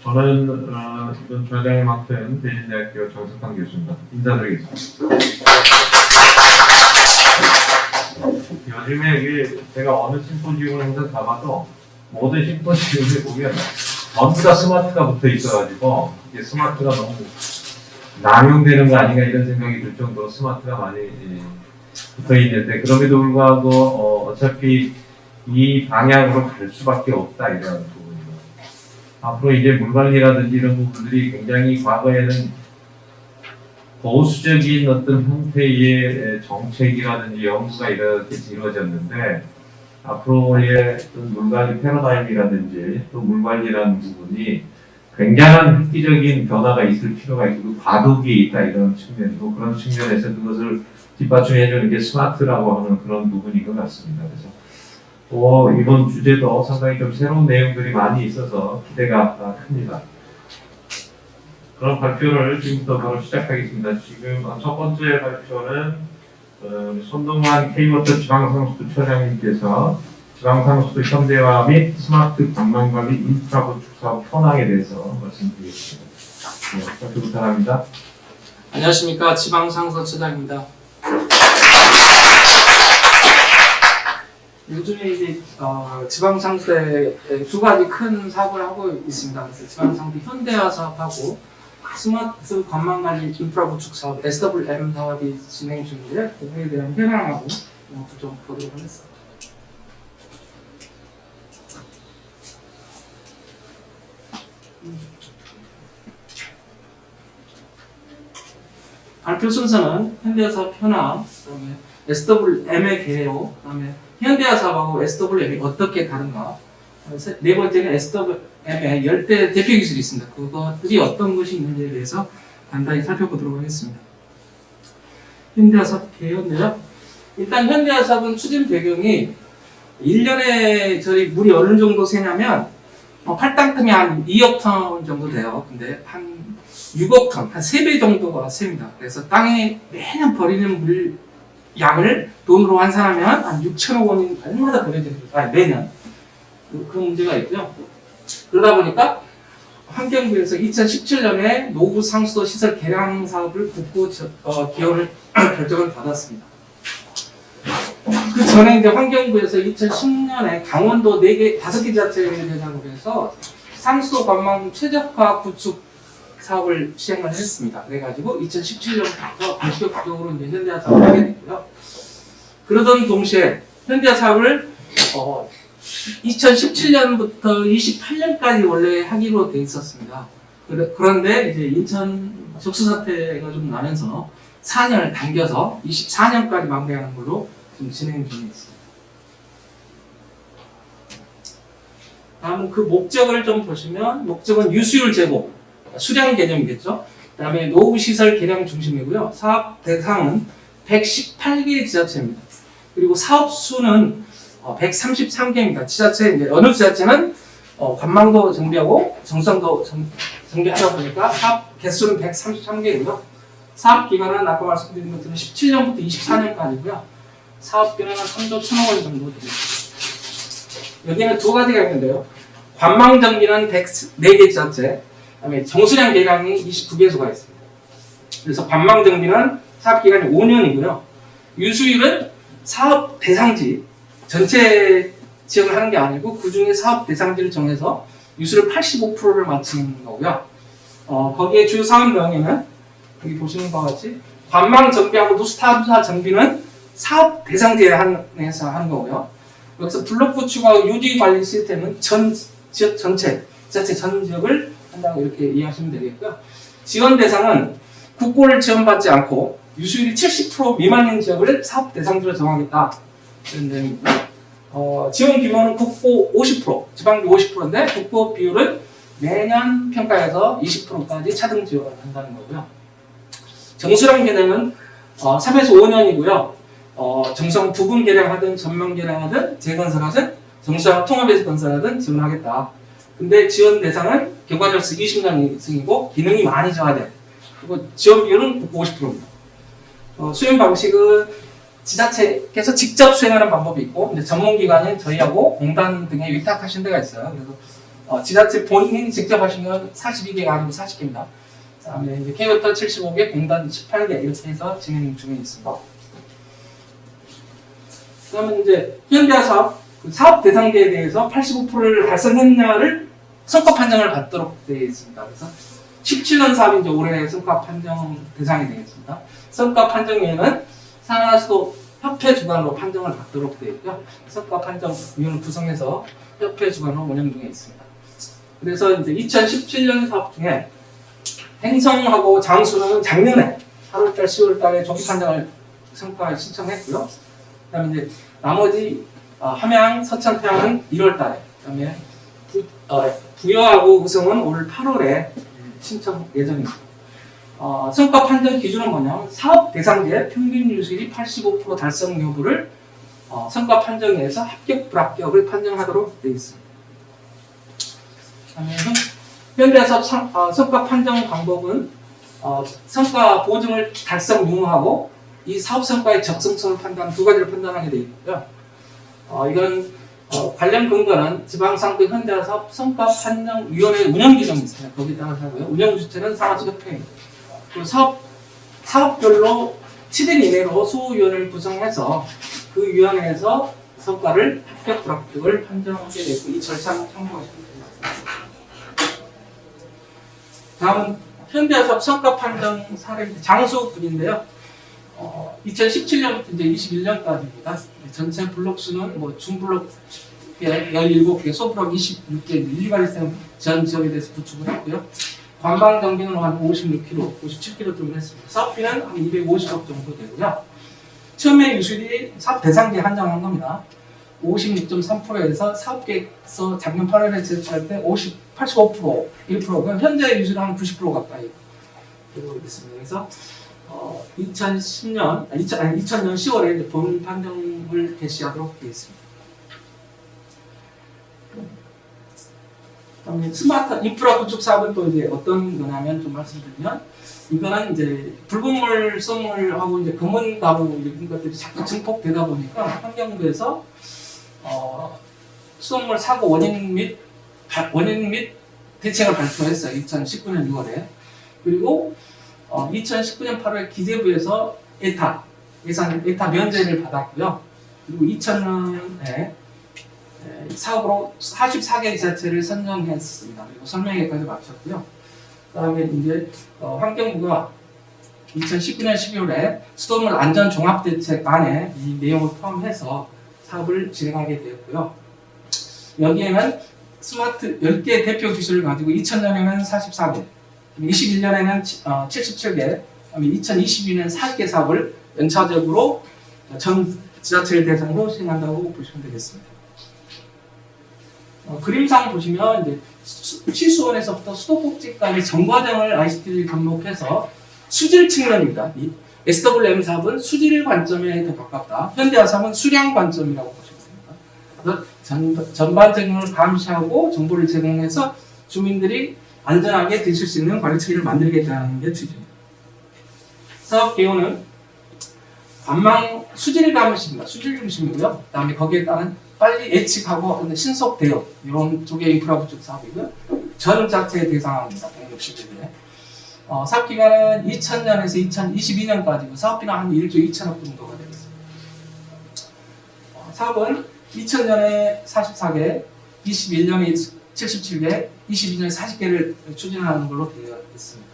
저는 이번 주장을 맡은 대진대학교 정석환 교수입니다. 인사드리겠습니다. 요즘에 이게 제가 어느 심포지움을 항상 가봐도 모든 심포지움에 보면 전부 다 스마트가 붙어 있어가지고 이게 스마트가 너무 남용되는 거 아닌가 이런 생각이 들 정도로 스마트가 많이 붙어 있는데, 그럼에도 불구하고 어차피 이 방향으로 갈 수밖에 없다 이런 부분이고, 앞으로 이제 물관리라든지 이런 부분들이 굉장히 과거에는 보수적인 어떤 형태의 정책이라든지 연구가 이렇게 이루어졌는데, 앞으로의 어떤 물관리 패러다임이라든지 또 물관리라는 부분이 굉장한 획기적인 변화가 있을 필요가 있고 과도기에 있다 이런 측면이고, 그런 측면에서 그것을 뒷받침해주는 게 스마트라고 하는 그런 부분인 것 같습니다. 그래서 이번 주제도 상당히 좀 새로운 내용들이 많이 있어서 기대가 큽니다. 그런 발표를 지금부터 바로 시작하겠습니다. 지금 첫 번째 발표는 손동환 K워터 지방상수도처장님께서 지방상수도 현대화 및 스마트 관광관리 인프라 구축 사업 현황에 대해서 말씀드리겠습니다. 네, 발표 부탁합니다. 안녕하십니까, 지방상수도처장입니다. 요즘에 이제 지방상수도에 두 가지 큰 사업을 하고 있습니다. 그래서 지방상수도 현대화 사업하고 스마트 관광관리 인프라 구축 사업 SWM 사업이 진행 중인데요. 그거에 대한 현황하고 좀 보도록 하겠습니다. 발표 순서는 현대화 사업 현황, 그다음에 SWM의 개요, 그다음에 현대화 사업하고 SWM이 어떻게 다른가, 네 번째는 SWM의 열대 대표 기술이 있습니다. 그것들이 어떤 것이 있는지에 대해서 간단히 살펴보도록 하겠습니다. 현대화 사업 개요인데요. 일단 현대화 사업은 추진 배경이 1년에 저희 물이 어느 정도 새냐면 8땅큼이 한 2억 톤 정도 돼요. 근데 한 6억 톤, 한 3배 정도가 셉니다. 그래서 땅에 매년 버리는 물 양을 돈으로 환산하면 한 6천억 원이 얼마나 버려집니까? 매년. 그 문제가 있고요. 그러다 보니까 환경부에서 2017년에 노후 상수도 시설 개량 사업을 국고 기원을 결정을 받았습니다. 그 전에 이제 환경부에서 2010년에 강원도 5개 지자체를 대상으로 해서 상수도 관망 최적화 구축 사업을 시행을 했습니다. 그래가지고 2017년부터 본격적으로 이제 현대화 사업을 하게 됐고요. 그러던 동시에 현대화 사업을 2017년부터 28년까지 원래 하기로 돼 있었습니다. 그런데 이제 인천 적수 사태가 좀 나면서 4년을 당겨서 24년까지 마무리하는 걸로 지금 진행 중에 있습니다. 다음은 그 목적을 좀 보시면, 목적은 유수율 제고, 수량 개념이겠죠. 그 다음에 노후시설 개량 중심이고요. 사업 대상은 118개 지자체입니다. 그리고 사업 수는 133개입니다. 지자체, 이제 어느 지자체는 관망도 정비하고 정성도 정비하다 보니까 사업 개수는 133개이고요. 사업 기간은 아까 말씀드린 것처럼 17년부터 24년까지고요. 사업비는 한 3조 1천억 원 정도 됩니다. 여기는 두 가지가 있는데요. 관망 정비는 104개 지자체, 그다음에 정수량 개량이 29개소가 있습니다. 그래서 관망 정비는 사업 기간이 5년이고요. 유수율은 사업 대상지 전체 지역을 하는 게 아니고 그 중에 사업 대상지를 정해서 유수율 85%를 맞추는 거고요. 거기에 주요 사업 명에는 여기 보시는 바와 같이 관망 정비하고 노스타사 정비는 사업 대상지에 한해서 하는 거고요. 여기서 블록 구축과 유지 관리 시스템은 전 지역 전체, 지자체 전 지역을 한다고 이렇게 이해하시면 되겠고요. 지원 대상은 국고를 지원받지 않고 유수율이 70% 미만인 지역을 사업 대상지로 정하겠다. 이런 내용이고요. 지원 규모는 국고 50%, 지방비 50%인데 국고 비율은 매년 평가해서 20%까지 차등 지원한다는 거고요. 정수량 개량은 3에서 5년이고요. 정성 부분 개량하든 전면 개량하든 재건설하든 정수량 통합해서 건설하든 지원하겠다. 근데 지원 대상은 경과절수 20년 이상이고 기능이 많이 저하돼. 그리고 지원 비율은 국고 50%입니다. 수행 방식은 지자체께서 직접 수행하는 방법이 있고, 이제 전문기관인 저희하고 공단 등에 위탁하신 데가 있어요. 그래서 지자체 본인이 직접 하신 건 42개가 아니고 40개입니다. 그다음에 이제 K부터 75개, 공단 18개 이렇게 해서 진행 중에 있습니다. 그러면 이제 현대사업 그 사업 대상자에 대해서 85%를 달성했냐를 성과 판정을 받도록 되어 있습니다. 그래서 17년 사업이 이제 올해 성과 판정 대상이 되겠습니다. 성과 판정위원회는 산하수도 협회 주관으로 판정을 받도록 되어 있고요. 성과 판정위원을 구성해서 협회 주관으로 운영 중에 있습니다. 그래서 이제 2017년 사업 중에 행성하고 장수는 작년에 8월달, 10월달에 조기 판정을 성과 신청했고요. 그다음에 이제 나머지 함양, 서천, 태양은 1월달에, 그다음에 부여하고 의성은 올 8월에 신청 예정입니다. 성과 판정 기준은 뭐냐면 사업 대상자의 평균 유실이 85% 달성 여부를 성과 판정에서 합격, 불합격을 판정하도록 되어 있습니다. 현대사업 성과 판정 방법은 성과 보증을 달성 유무하고 이 사업 성과의 적성성을 판단 두 가지를 판단하게 되어 있고요. 이건 관련 근거는 지방상도 현대사업 성과판정위원회 운영규정이 있습니다. 거기에 따라서 하고요. 운영주체는 산하수협회입니다. 그리고 사업별로 7일 이내로 수위원회를 구성해서 그 위원회에서 성과를 합격, 불합격을 판정하게 되고 이 절차를 참고하시면 됩니다. 다음은 현대사업 성과판정 사례 장수군인데요. 2017년부터 이제 21년까지입니다. 전체 블록 수는 중블록 17개, 소블록 26개, 일괄생 전 지역에 대해서 구축을 했고요. 관방 경비는 한 56km, 57km 정도 했습니다. 사업비는 한 250억 정도 되고요. 처음에 유실이 사업 대상지에 한정한 겁니다. 56.3%에서 사업계획서 작년 8월에 제출할 때 85%, 1%가 현재 유실은 한 90% 가까이 되고 있습니다. 그래서 2000년 10월에 본 판정을 개시하도록 되어 있습니다. 그다음에 스마트 인프라 구축 사업은 또 이제 어떤 거냐면 좀 말씀드리면 이거는 이제 붉은 물, 썩물하고 이제 검은 가루 이런 것들이 자꾸 증폭되다 보니까 환경부에서 수돗물 사고 원인 및 대책을 발표했어요. 2019년 6월에. 그리고 2019년 8월에 기재부에서 에타 면제를 받았고요. 그리고 2000년에 사업으로 44개 지자체를 선정했습니다. 그리고 설명회까지 마쳤고요. 그다음에 이제 환경부가 2019년 12월에 수돗물 안전 종합대책 안에 이 내용을 포함해서 사업을 진행하게 되었고요. 여기에는 스마트 10개 대표 기술을 가지고 2000년에는 44개, 21년에는 77개, 2022년 40개 사업을 연차적으로 전 지자체를 대상으로 시행한다고 보시면 되겠습니다. 그림상 보시면 이제 시수원에서부터 수도꼭지까지 전 과정을 ICT를 접목해서 수질 측면입니다. 이 SWM 사업은 수질 관점에 더 가깝다. 현대화 사업은 수량 관점이라고 보시면 됩니다. 그래서 전반적인 걸 감시하고 정보를 제공해서 주민들이 안전하게 드실 수 있는 관리 체계를 만들겠다는 게 취지입니다. 사업 개요는 관망 수질 감시입니다. 수질 중심이고요. 그다음에 거기에 따른 빨리 예측하고 신속 대응 이런 쪽의 인프라 구축 사업이고요. 전 자체에 대상합니다. 160개에. 사업 기간은 2000년에서 2022년까지고 사업비는 한 1조 2천억 정도가 되겠습니다. 사업은 2000년에 44개, 21년에 77개, 22년에 40개를 추진하는 걸로 되어 있습니다.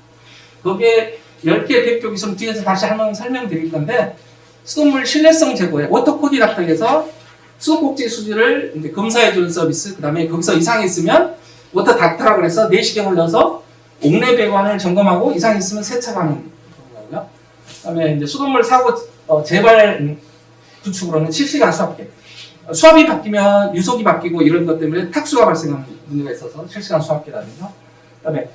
거기에 10개 대표 기술 뒤에서 다시 한번 설명드릴 건데 수돗물 신뢰성 제고에 워터코디닥터에서 수도꼭지 수질을 이제 검사해주는 서비스, 그 다음에 거기서 이상이 있으면 워터닥터라고 해서 내시경을 넣어서 옥내 배관을 점검하고 이상이 있으면 세차하는 거고요. 그 다음에 이제 수돗물 사고 재발 구축으로는 실시간 수압계. 수압이 바뀌면 유속이 바뀌고 이런 것 때문에 탁수가 발생하는 문제가 있어서 실시간 수압계라든가. 그 다음에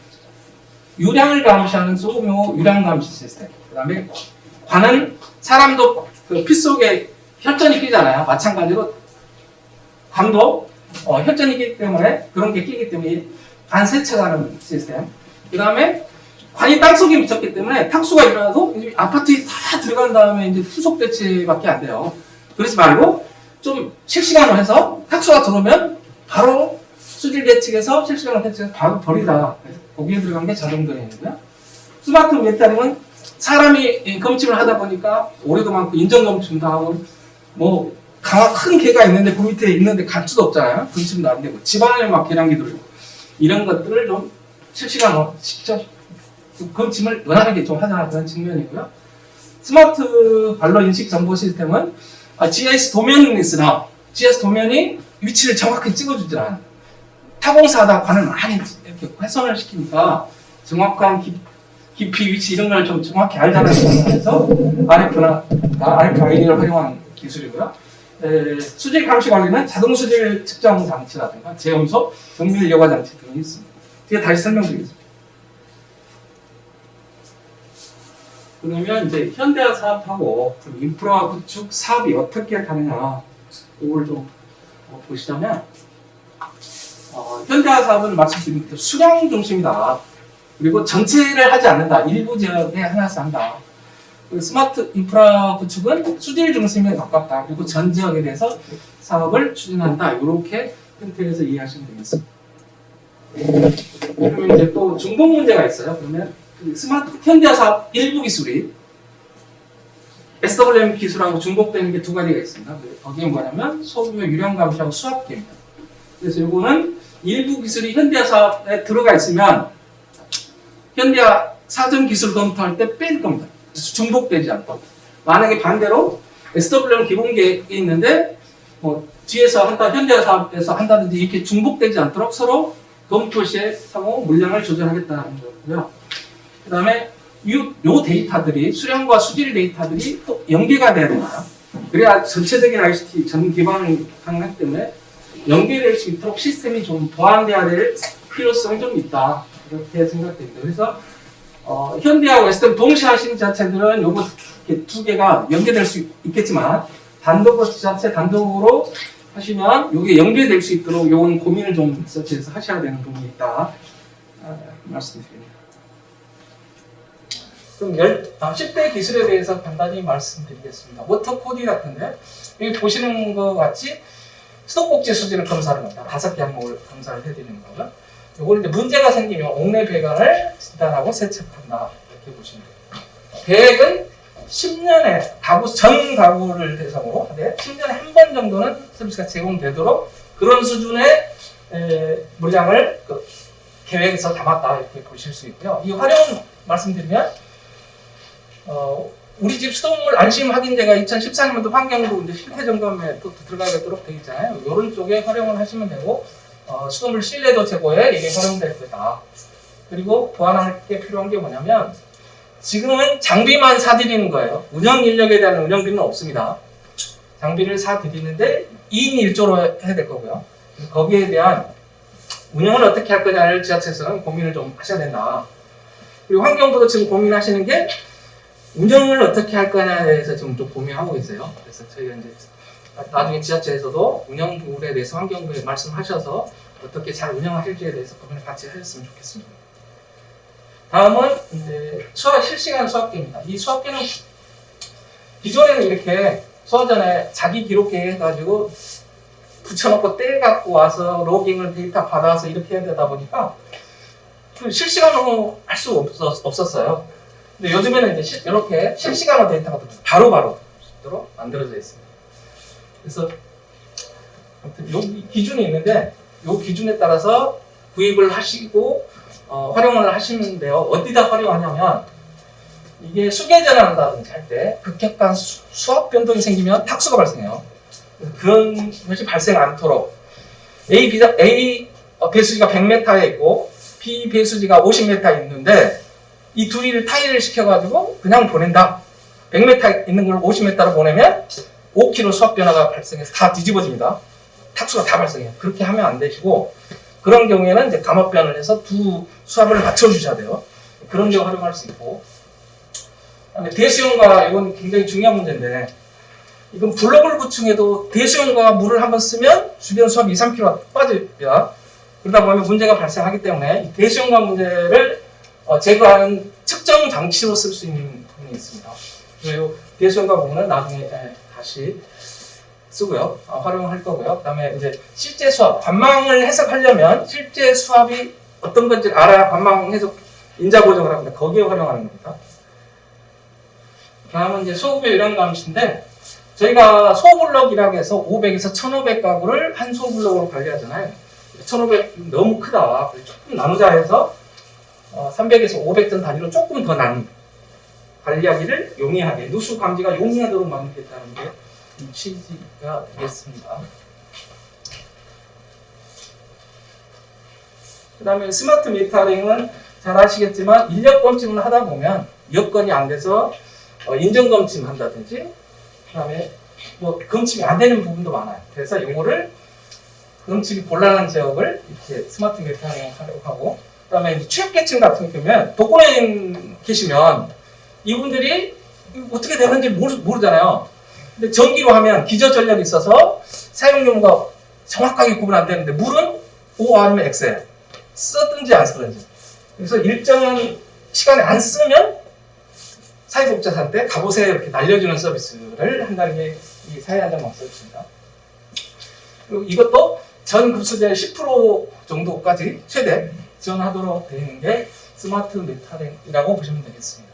유량을 감시하는 소규모 유량 감시 시스템. 그 다음에 관은 사람도 그 피 속에 혈전이 끼잖아요. 마찬가지로 관도 혈전이 끼기 때문에 그런 게 끼기 때문에 관 세척하는 시스템. 그 다음에 관이 땅속에 묻혔기 때문에 탁수가 일어나도 이제 아파트에 다 들어간 다음에 이제 후속 대체밖에 안 돼요. 그러지 말고 좀 실시간으로 해서 탁수가 들어오면 바로 수질 계측에서 실시간 계측에서 바로 버리다. 거기에 들어간 게 자동 드레인이고요. 스마트 메타링은 사람이 검침을 하다 보니까 오류도 많고 인정 검침도 하고 뭐 큰 개가 있는데 그 밑에 있는데 갈 수도 없잖아요. 검침도 안 되고 집안에 막 계량기 들고 이런 것들을 좀 실시간으로 직접 검침을 원활하게 좀 하자는 그런 측면이고요. 스마트 발로 인식 정보 시스템은 GIS 도면은 있으나 GIS 도면이 위치를 정확히 찍어주질 않아요. 타공사하다 관을 많이 이렇게 훼손을 시키니까 정확한 깊이, 위치 이런 걸 좀 정확히 알자는 측면에서 RFID를 활용한 기술이고요. 수질 감시 관리는 자동 수질 측정 장치라든가 제염소, 정밀 여과 장치 등이 있습니다. 뒤에 다시 설명드리겠습니다. 그러면 이제 현대화 사업하고 인프라 구축 사업이 어떻게 다르냐 이걸 좀 보시자면 현대화 사업은 말씀드린 그 수량 중심이다. 그리고 전체를 하지 않는다. 일부 지역에 하나씩 한다. 스마트 인프라 구축은 수질 중심에 가깝다. 그리고 전 지역에 대해서 사업을 추진한다. 이렇게 형태에서 이해하시면 되겠습니다. 그러면 이제 또 중복 문제가 있어요. 그러면 스마트 현대화 사업 일부 기술이 SWM 기술하고 중복되는 게 두 가지가 있습니다. 거기에 뭐냐면 소규모 유령 감시하고 수압기입니다. 그래서 이거는 일부 기술이 현대화 사업에 들어가 있으면 현대화 사전 기술 검토할 때 뺄 겁니다. 중복되지 않고. 만약에 반대로 SWM 기본계획이 있는데 뭐 뒤에서 한다 현대화 사업에서 한다든지 이렇게 중복되지 않도록 서로 검토 시에 상호 물량을 조절하겠다는 거고요. 그 다음에 요 데이터들이 수량과 수질 데이터들이 또 연계가 돼야 됩니다. 그래야 전체적인 ICT 전 기반이 가능하기 때문에 연계될 수 있도록 시스템이 좀 보완돼야 될 필요성이 좀 있다. 이렇게 생각됩니다. 그래서 현대하고 STM 동시에 하시는 지자체들은 요거 두 개가 연계될 수 있겠지만 단독으로 지자체 단독으로 하시면 요게 연계될 수 있도록 요건 고민을 좀 서치해서 하셔야 되는 부분이 있다. 말씀드립니다. 그럼 10대 기술에 대해서 간단히 말씀드리겠습니다. 워터 코디 같은데 여기 보시는 것 같이 수도꼭지 수질을 검사하는 겁니다. 5개 항목을 검사를 해드리는 거고요. 요걸 이제 문제가 생기면 옥내 배관을 진단하고 세척한다. 이렇게 보시면 돼요. 계획은 10년에 전 가구를 대상으로 하되 10년에 한 번 정도는 서비스가 제공되도록 그런 수준의 물량을 계획에서 담았다. 이렇게 보실 수 있고요. 이 활용은 말씀드리면 우리 집 수돗물 안심 확인제가 2014년도 환경부 이제 실태 점검에 또 들어가도록 되어 있잖아요. 이런 쪽에 활용을 하시면 되고 수돗물 신뢰도 제고에 이게 활용될 거다. 그리고 보완할 게 필요한 게 뭐냐면 지금은 장비만 사드리는 거예요. 운영 인력에 대한 운영비는 없습니다. 장비를 사드리는데 2인 1조로 해야 될 거고요. 거기에 대한 운영을 어떻게 할 거냐를 지자체에서는 고민을 좀 하셔야 된다. 그리고 환경부도 지금 고민하시는 게 운영을 어떻게 할 거냐에 대해서 지금 좀 고민하고 있어요. 그래서 저희가 이제 나중에 지자체에서도 운영부에 대해서 환경부에 말씀하셔서 어떻게 잘 운영하실지에 대해서 고민을 같이 하셨으면 좋겠습니다. 다음은 이제 실시간 수학계입니다. 이 수학계는 기존에는 이렇게 수화전에 자기 기록계 해가지고 붙여놓고 떼갖고 와서 로깅을 데이터 받아서 이렇게 해야 되다 보니까 실시간으로 할 수가 없었어요. 근데 요즘에는 이제 이렇게 실시간으로 데이터가 바로바로 있도록 만들어져 있습니다. 그래서 아무튼 요 기준이 있는데 요 기준에 따라서 구입을 하시고 활용을 하시면 돼요. 어디다 활용하냐면 이게 수계 전환한다든지 할 때 급격한 수압 변동이 생기면 탁수가 발생해요. 그런 것이 발생 않도록 A 배수지가 100m에 있고 B 배수지가 50m에 있는데 이 둘이를 타이를 시켜가지고 그냥 보낸다. 100m 있는 걸 50m로 보내면 5km 수압 변화가 발생해서 다 뒤집어집니다. 탁수가 다 발생해요. 그렇게 하면 안 되시고 그런 경우에는 이제 감압변을 해서 두 수압을 맞춰주셔야 돼요. 그런 경우 활용할 수 있고 그다음에 대수용과 이건 굉장히 중요한 문제인데 이건 블록을 구축해도 대수용과 물을 한번 쓰면 주변 수압이 2, 3kg 빠집니다. 그러다 보면 문제가 발생하기 때문에 대수용과 문제를 제거하는 측정 장치로 쓸 수 있는 부분이 있습니다. 그리고 대수용과 부분은 나중에 다시 쓰고요. 활용할 거고요. 그다음에 이제 실제 수압, 관망을 해석하려면 실제 수압이 어떤 건지 알아야 관망 해석 인자 보정을 합니다. 거기에 활용하는 겁니다. 다음은 이제 소급의 유량 감시인데 저희가 소블럭이라고 해서 500에서 1500 가구를 한 소블럭으로 관리하잖아요. 1500 너무 크다. 조금 나누자 해서 300에서 500 ton 단위로 조금 더 나눈 관리하기를 용이하게 누수 감지가 용이하도록 만들겠다는 게 취지가 되겠습니다. 그 다음에 스마트 미터링은 잘 아시겠지만 인력 검침을 하다 보면 여건이 안 돼서 인정 검침 한다든지 그 다음에 뭐 검침이 안 되는 부분도 많아요. 그래서 이거를 검침이 곤란한 지역을 이렇게 스마트 미터링을 하려고 하고 그 다음에 취약계층 같은 경우면 독거노인 계시면 이분들이 어떻게 되는지 모르잖아요. 근데 전기로 하면 기저전력이 있어서 사용 용무가 정확하게 구분 안 되는데 물은 O 아니면 X예요. 쓰든지 안 쓰든지. 그래서 일정한 시간에 안 쓰면 사회복지사한테 갑옷에 이렇게 날려주는 서비스를 한다는 게 이 사회안전망 서비스입니다. 그리고 이것도 전 급수대의 10% 정도까지 최대 지원하도록 되어 있는 게 스마트 미터링이라고 보시면 되겠습니다.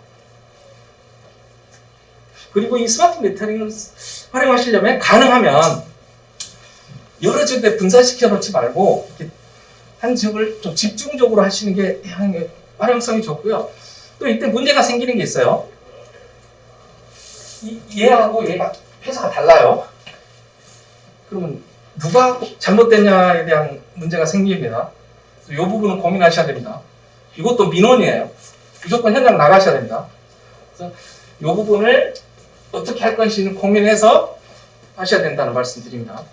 그리고 이 스마트 미터링을 활용하시려면 가능하면 여러 지역에 분산시켜 놓지 말고 이렇게 한 지역을 좀 집중적으로 하시는 게 활용성이 좋고요. 또 이때 문제가 생기는 게 있어요. 얘하고 얘가 회사가 달라요. 그러면 누가 잘못됐냐에 대한 문제가 생깁니다. 이 부분은 고민하셔야 됩니다. 이것도 민원이에요. 무조건 현장 나가셔야 됩니다. 그래서 이 부분을 어떻게 할 건지는 고민해서 하셔야 된다는 말씀 드립니다.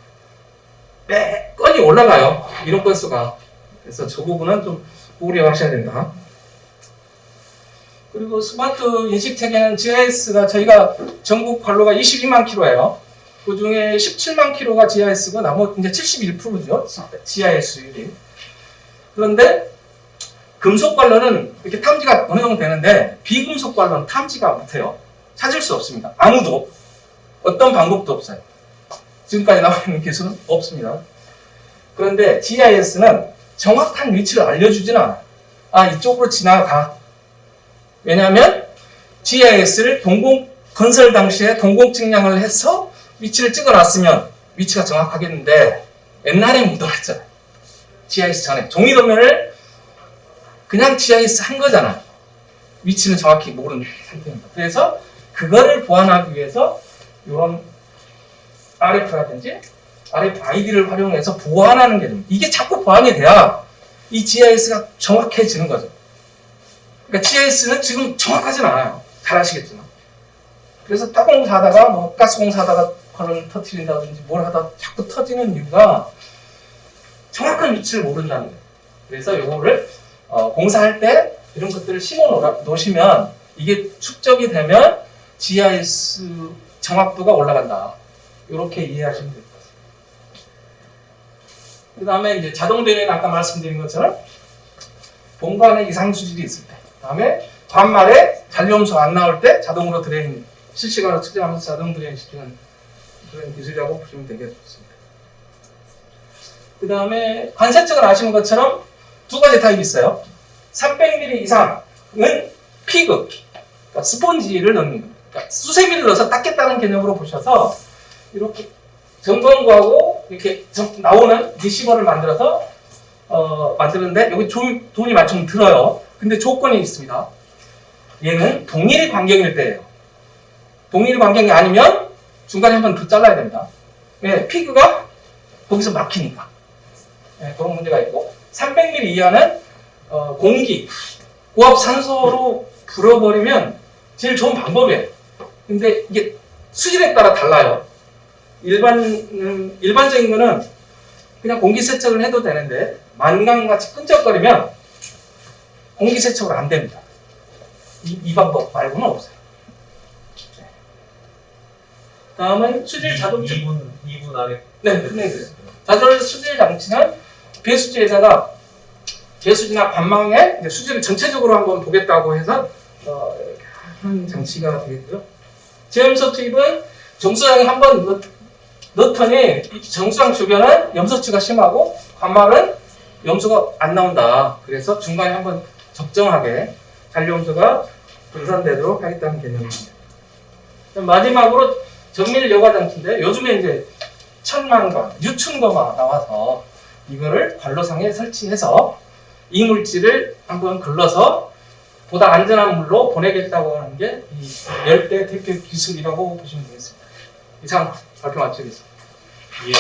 매 건이 올라가요. 민원 건수가. 그래서 저 부분은 좀 고려하셔야 된다. 그리고 스마트 인식체계는 GIS가 저희가 전국 관로가 22만 킬로예요. 그 중에 17만 킬로가 GIS고 나머지 이제 71%죠. GIS율이. 그런데 금속 관로는 이렇게 탐지가 어느 정도 되는데 비금속 관로는 탐지가 못해요. 찾을 수 없습니다. 아무도 어떤 방법도 없어요. 지금까지 나와 있는 기술은 없습니다. 그런데 GIS는 정확한 위치를 알려주지는 않아요. 아, 이쪽으로 지나가. 왜냐하면 GIS를 건설 당시에 동공 측량을 해서 위치를 찍어놨으면 위치가 정확하겠는데 옛날에 묻어놨잖아요. GIS 전에 종이도면을 그냥 GIS 한 거잖아요. 위치는 정확히 모르는 상태입니다. 그래서 그거를 보완하기 위해서 이런 RF라든지 RFID를 활용해서 보완하는 게 됩니다. 이게 자꾸 보완이 돼야 이 GIS가 정확해지는 거죠. 그러니까 GIS는 지금 정확하진 않아요. 잘 아시겠지만. 그래서 땅공사하다가 뭐 가스공사하다가 관을 터뜨린다든지 뭘 하다 자꾸 터지는 이유가 정확한 위치를 모른다는 거예요. 그래서 이거를 공사할 때 이런 것들을 심어 놓으시면 이게 축적이 되면 GIS 정확도가 올라간다. 이렇게 이해하시면 될 것 같습니다. 그 다음에 이제 자동 대리는 아까 말씀드린 것처럼 본관에 이상 수질이 있을 때, 그 다음에 관말에 잔류염소 안 나올 때 자동으로 드레인, 실시간으로 측정하면서 자동 드레인 시키는 그런 기술이라고 보시면 되겠습니다. 그 다음에 관세척을 아시는 것처럼 두 가지 타입이 있어요. 300mm 이상은 피그, 그러니까 스폰지를 넣는 겁니다. 그러니까 수세미를 넣어서 닦겠다는 개념으로 보셔서 이렇게 점검구하고 이렇게 나오는 리시버를 만들어서 만드는데 여기 돈이 많이 들어요. 근데 조건이 있습니다. 얘는 동일 광경일 때예요. 동일 광경이 아니면 중간에 한 번 더 잘라야 됩니다. 왜? 피그가 거기서 막히니까. 네, 그런 문제가 있고 300mm 이하는 공기, 고압 산소로 불어버리면 제일 좋은 방법이에요. 근데 이게 수질에 따라 달라요. 일반적인 거는 그냥 공기 세척을 해도 되는데 만강같이 끈적거리면 공기 세척을 안 됩니다. 이 방법 말고는 없어요. 네. 다음은 수질 자동 2분 안에. 네. 자동 수질 장치는 배수지에다가 배수지나 관망에 수질을 전체적으로 한번 보겠다고 해서 한 장치가 되겠고요. 제염소 투입은 정수량이 한번 넣더니 이 정수장 주변은 염소치가 심하고 관말은 염소가 안 나온다. 그래서 중간에 한번 적정하게 잔류염소가 분산되도록 하겠다는 개념입니다. 마지막으로 정밀 여과 장치인데 요즘에 이제 천만관, 유춘거가 나와서 이거를 관로상에 설치해서 이물질을 한번 걸러서 보다 안전한 물로 보내겠다고 하는 게 이 열대 대표 기술이라고 보시면 되겠습니다. 이상 발표 마치겠습니다. 예.